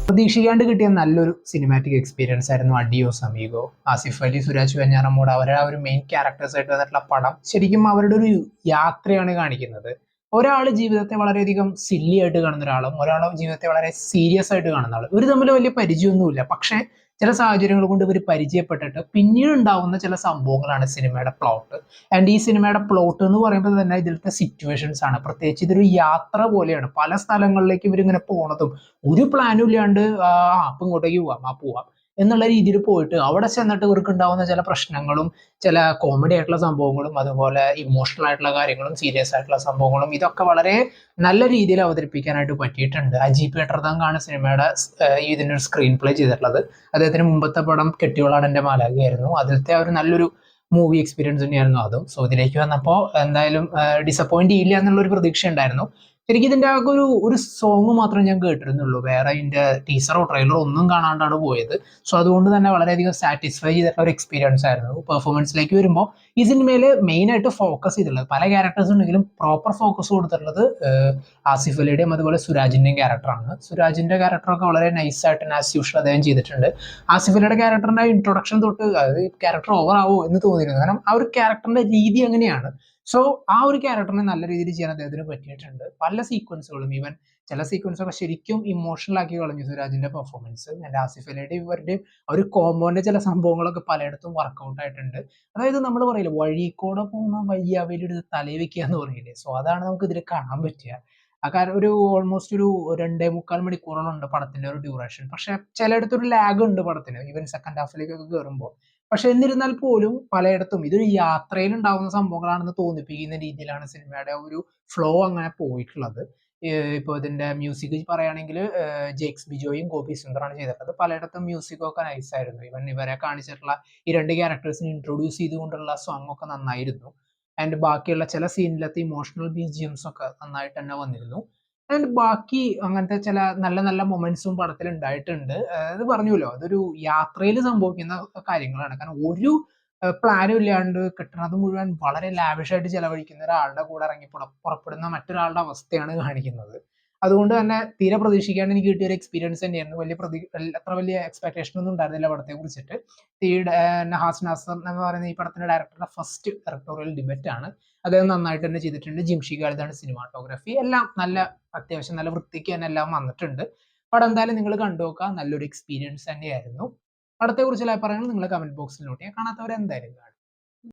പ്രതീക്ഷിക്കാണ്ട് കിട്ടിയ നല്ലൊരു cinematic experience ആയിരുന്നു അഡിയോസ് അമീഗോ. ആസിഫ് അലി, സുരാജ് വെഞ്ഞാറമ്മൂട് അവരെ ആ ഒരു മെയിൻ ക്യാരക്ടേഴ്സ് ആയിട്ട് വന്നിട്ടുള്ള പടം ശരിക്കും അവരുടെ ഒരു യാത്രയാണ് കാണിക്കുന്നത്. ഒരാൾ ജീവിതത്തെ വളരെയധികം സില്ലി ആയിട്ട് കാണുന്ന ഒരാളും ഒരാളും ജീവിതത്തെ വളരെ സീരിയസ് ആയിട്ട് കാണുന്ന ആളും ഇവർ തമ്മിൽ വലിയ പരിചയമൊന്നുമില്ല. പക്ഷേ ചില സാഹചര്യങ്ങൾ കൊണ്ട് ഇവർ പരിചയപ്പെട്ടിട്ട് പിന്നീട് ഉണ്ടാവുന്ന ചില സംഭവങ്ങളാണ് സിനിമയുടെ പ്ലോട്ട്. ആൻഡ് ഈ സിനിമയുടെ പ്ലോട്ട് എന്ന് പറയുമ്പോൾ തന്നെ ഇതിലത്തെ സിറ്റുവേഷൻസ് ആണ്. പ്രത്യേകിച്ച് ഇതൊരു യാത്ര പോലെയാണ്. പല സ്ഥലങ്ങളിലേക്ക് ഇവരിങ്ങനെ പോണതും ഒരു പ്ലാനും ഇല്ലാണ്ട് അപ്പം ഇങ്ങോട്ടേക്ക് പോവാം എന്നുള്ള രീതിയിൽ പോയിട്ട് അവിടെ ചെന്നിട്ട് ഇവർക്ക് ഉണ്ടാവുന്ന ചില പ്രശ്നങ്ങളും ചില കോമഡി ആയിട്ടുള്ള സംഭവങ്ങളും അതുപോലെ ഇമോഷണൽ ആയിട്ടുള്ള കാര്യങ്ങളും സീരിയസ് ആയിട്ടുള്ള സംഭവങ്ങളും ഇതൊക്കെ വളരെ നല്ല രീതിയിൽ അവതരിപ്പിക്കാനായിട്ട് പറ്റിയിട്ടുണ്ട്. അജി പേട്ടർദാങ്കാണ് സിനിമയുടെ ഇതിൻ്റെ ഒരു സ്ക്രീൻ പ്ലേ ചെയ്തിട്ടുള്ളത്. അദ്ദേഹത്തിന് മുമ്പത്തെ പടം കെട്ടിയോളാടൻ്റെ മാലാഖയായിരുന്നു. അതിലത്തെ ഒരു നല്ലൊരു മൂവി എക്സ്പീരിയൻസ് തന്നെയായിരുന്നു അതും. സോ ഇതിലേക്ക് വന്നപ്പോൾ എന്തായാലും ഡിസപ്പോയിന്റ് ചെയ്യില്ല എന്നുള്ളൊരു പ്രതീക്ഷ ഉണ്ടായിരുന്നു. ശരിക്കും ഇതിൻ്റെ ആകെ ഒരു സോങ് മാത്രമേ ഞാൻ കേട്ടിരുന്നുള്ളൂ. വേറെ ഇതിൻ്റെ ടീസറോ ട്രെയിലറോ ഒന്നും കാണാണ്ടാണ് പോയത്. സോ അതുകൊണ്ട് തന്നെ വളരെയധികം സാറ്റിസ്ഫൈ ചെയ്തിട്ടുള്ള ഒരു എക്സ്പീരിയൻസ് ആയിരുന്നു. പെർഫോമൻസിലേക്ക് വരുമ്പോൾ ഈ സിനിമയിൽ മെയിനായിട്ട് ഫോക്കസ് ചെയ്തിട്ടുള്ളത് പല ക്യാരക്ടേഴ്സ് ഉണ്ടെങ്കിലും പ്രോപ്പർ ഫോക്കസ് കൊടുത്തിട്ടുള്ളത് ആസിഫ് അലിയുടെയും അതുപോലെ സുരാജിൻ്റെയും ക്യാരക്ടറാണ്. സുരാജിൻ്റെ ക്യാരക്ടറൊക്കെ വളരെ നൈസായിട്ട് തന്നെ ആസ് യൂഷ്വൽ അദ്ദേഹം ചെയ്തിട്ടുണ്ട്. ആസിഫ് അലിയുടെ ക്യാരക്ടറിൻ്റെ ഇൻട്രൊഡക്ഷൻ തൊട്ട് അതായത് ക്യാരക്ടർ ഓവർ ആവോ എന്ന് തോന്നിയിരുന്നു. കാരണം ആ ഒരു ക്യാരക്ടറിൻ്റെ രീതി അങ്ങനെയാണ്. സോ ആ ഒരു ക്യാരക്ടറിനെ നല്ല രീതിയിൽ ചെയ്യാൻ അദ്ദേഹത്തിന് പറ്റിയിട്ടുണ്ട്. പല സീക്വൻസുകളും ഈവൻ ചില സീക്വൻസൊക്കെ ശരിക്കും ഇമോഷണൽ ആക്കി കളഞ്ഞു സുരാജിന്റെ പെർഫോമൻസ്. എൻ്റെ ആസിഫ് അലിയുടെയും ഇവരുടെയും ഒരു കോമ്പോന്റെ ചില സംഭവങ്ങളൊക്കെ പലയിടത്തും വർക്കൗട്ട് ആയിട്ടുണ്ട്. അതായത് നമ്മൾ പറയില്ലേ വഴിക്കൂടെ പോകുന്ന വയ്യാവേലിയുടെ തലയിൽ വെക്കുക എന്ന് പറയില്ലേ. സോ അതാണ് നമുക്ക് ഇതിൽ കാണാൻ പറ്റുക. ആ കാരണം ഒരു ഓൾമോസ്റ്റ് ഒരു 2.25 മണിക്കൂറോളം ഉണ്ട് പടത്തിന്റെ ഒരു ഡ്യൂറേഷൻ. പക്ഷെ ചിലയിടത്തൊരു ലാഗ് ഉണ്ട് പടത്തിന് ഈവൻ സെക്കൻഡ് ഹാഫിലേക്കൊക്കെ കയറുമ്പോൾ. പക്ഷെ എന്നിരുന്നാൽ പോലും പലയിടത്തും ഇതൊരു യാത്രയിൽ ഉണ്ടാവുന്ന സംഭവങ്ങളാണെന്ന് തോന്നിപ്പിക്കുന്ന രീതിയിലാണ് സിനിമയുടെ ഒരു ഫ്ലോ അങ്ങനെ പോയിട്ടുള്ളത്. ഇപ്പോൾ ഇതിന്റെ മ്യൂസിക് പറയുകയാണെങ്കിൽ ജേക്സ് ബിജോയും ഗോപി സുന്ദറാണ് ചെയ്തിട്ടുള്ളത്. പലയിടത്തും മ്യൂസിക്കൊക്കെ നൈസായിരുന്നു. ഇവൻ ഇവരെ കാണിച്ചിട്ടുള്ള ഈ രണ്ട് ക്യാരക്ടേഴ്സിനെ ഇൻട്രൊഡ്യൂസ് ചെയ്തുകൊണ്ടുള്ള സോങ് ഒക്കെ നന്നായിരുന്നു. ആൻഡ് ബാക്കിയുള്ള ചില സീനിലത്തെ ഇമോഷണൽ ബിജിഎംസ് ഒക്കെ നന്നായിട്ട് തന്നെ വന്നിരുന്നു. ആൻഡ് ബാക്കി അങ്ങനത്തെ ചില നല്ല നല്ല മൊമെന്റ്സും പടത്തിൽ ഉണ്ടായിട്ടുണ്ട്. അത് പറഞ്ഞല്ലോ അതൊരു യാത്രയിൽ സംഭവിക്കുന്ന കാര്യങ്ങളാണ്. കാരണം ഒരു പ്ലാനും ഇല്ലാണ്ട് കിട്ടുന്നത് മുഴുവൻ വളരെ ലാവിഷായിട്ട് ചെലവഴിക്കുന്ന ഒരാളുടെ കൂടെ ഇറങ്ങി പുറപ്പെടുന്ന മറ്റൊരാളുടെ അവസ്ഥയാണ് കാണിക്കുന്നത്. അതുകൊണ്ട് തന്നെ തീരെ പ്രതീക്ഷിക്കാണ്ട് എനിക്ക് കിട്ടിയ ഒരു എക്സ്പീരിയൻസ് തന്നെയായിരുന്നു. അത്ര വലിയ എക്സ്പെക്ടേഷൻ ഒന്നും ഉണ്ടായിരുന്നില്ല പടത്തെ കുറിച്ചിട്ട്. ഈ നഹാസ് നാസർ എന്ന് പറയുന്ന ഈ പടത്തിന്റെ ഡയറക്ടറുടെ ഫസ്റ്റ് ഡയറക്ടോറിയൽ ഡിബേറ്റ് ആണ്. അദ്ദേഹം നന്നായിട്ട് തന്നെ ചെയ്തിട്ടുണ്ട്. ജിംഷി ഖാലിദാണ് സിനിമാറ്റോഗ്രാഫി. എല്ലാം നല്ല അത്യാവശ്യം നല്ല വൃത്തിക്ക് തന്നെ എല്ലാം വന്നിട്ടുണ്ട്. പടം എന്തായാലും നിങ്ങൾ കണ്ടു നോക്കുക. നല്ലൊരു എക്സ്പീരിയൻസ് തന്നെയായിരുന്നു. പടത്തെ കുറിച്ചുള്ള അഭിപ്രായങ്ങൾ നിങ്ങൾ കമന്റ് ബോക്സിൽ നോട്ട് ചെയ്യുക. കാണാത്തവർ എന്തായാലും കാണുക.